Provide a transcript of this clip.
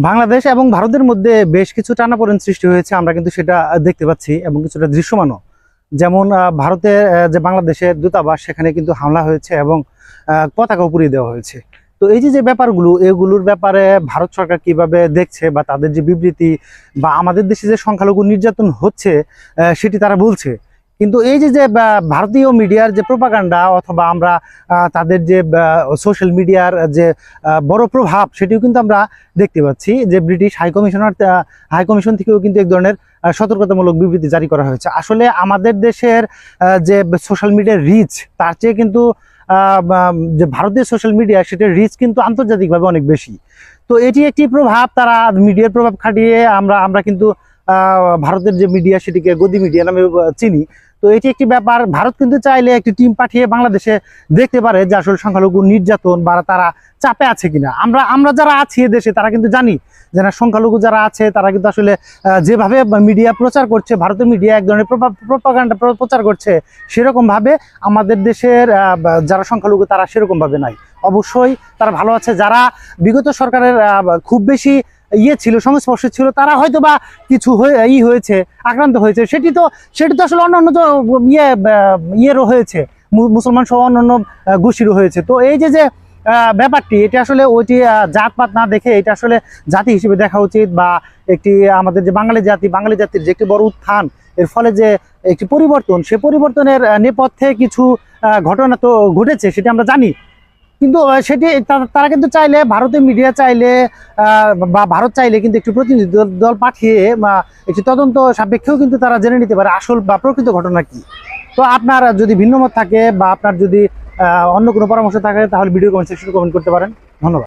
বাংলাদেশ এবং ভারতের মধ্যে বেশ কিছু টানাপোড়েন সৃষ্টি হয়েছে, আমরা কিন্তু সেটা দেখতে পাচ্ছি এবং কিছুটা দৃশ্যমানও। যেমন ভারতে যে বাংলাদেশের দূতাবাস, সেখানে কিন্তু হামলা হয়েছে এবং পতাকা পুড়িয়ে দেওয়া হয়েছে। তো এই যে যে ব্যাপারগুলো, এগুলোর ব্যাপারে ভারত সরকার কিভাবে দেখছে বা তাদের যে বিবৃতি বা আমাদের দেশে যে সংখ্যালঘু নির্যাতন হচ্ছে সেটি তারা বলছে। কিন্তু এই যে যে ভারতীয় মিডিয়ার যে প্রোপাগান্ডা অথবা আমরা তাদের যে সোশ্যাল মিডিয়ার যে বড় প্রভাব, সেটিও কিন্তু আমরা দেখতে পাচ্ছি যে ব্রিটিশ হাইকমিশন থেকেও কিন্তু এক ধরনের সতর্কতামূলক বিবৃতি জারি করা হয়েছে। আসলে আমাদের দেশের যে সোশ্যাল মিডিয়ার রিচ, তার চেয়ে কিন্তু যে ভারতীয় সোশ্যাল মিডিয়া, সেটার রিচ কিন্তু আন্তর্জাতিকভাবে অনেক বেশি। তো এটি একটি প্রভাব, তারা মিডিয়ার প্রভাব খাটিয়ে আমরা কিন্তু ভারতের যে মিডিয়া, সেটিকে গদি মিডিয়া নামে চিনি। তো এটি একটি ব্যাপার। ভারত কিন্তু চাইলে একটি টিম পাঠিয়ে বাংলাদেশে দেখতে পারে যে আসলে সংখ্যালঘু নির্যাতন বা তারা চাপে আছে কিনা। আমরা যারা আছি দেশে, তারা কিন্তু জানি যে না, সংখ্যালঘু যারা আছে তারা কিন্তু আসলে যেভাবে মিডিয়া প্রচার করছে, ভারতের মিডিয়া এক ধরনের প্রপাগান্ডা প্রচার করছে, সেরকম ভাবে আমাদের দেশের যারা সংখ্যালঘু তারা সেরকম ভাবে নাই। অবশ্যই তারা ভালো আছে। যারা বিগত সরকারের খুব বেশি ছিল, সংস্পর্শে ছিল, তারা হয়তো বা কিছু হয়েছে, আক্রান্ত হয়েছে, সেটি তো আসলে অন্যান্য তো ইয়েরও হয়েছে, মুসলমান সহ অন্যান্য গোষ্ঠীরও হয়েছে। তো এই যে ব্যাপারটি, এটা আসলে ওইটি জাতপাত না দেখে এটা আসলে জাতি হিসেবে দেখা উচিত। বা একটি আমাদের যে বাঙালি জাতির যে একটি বড় উত্থান, এর ফলে যে একটি পরিবর্তন, সে পরিবর্তনের নেপথ্যে কিছু ঘটনা তো ঘটেছে, সেটি আমরা জানি। কিন্তু সেটি তারা কিন্তু চাইলে, ভারতের মিডিয়া চাইলে বা ভারত চাইলে কিন্তু একটু প্রতিনিধি দল পাঠিয়ে বা একটি তদন্ত সাপেক্ষেও কিন্তু তারা জেনে নিতে পারে আসল বা প্রকৃত ঘটনা কি। তো আপনার যদি ভিন্ন মত থাকে বা আপনার যদি অন্য কোনো পরামর্শ থাকে, তাহলে ভিডিও কমেন্ট সেকশনে কমেন্ট করতে পারেন। ধন্যবাদ।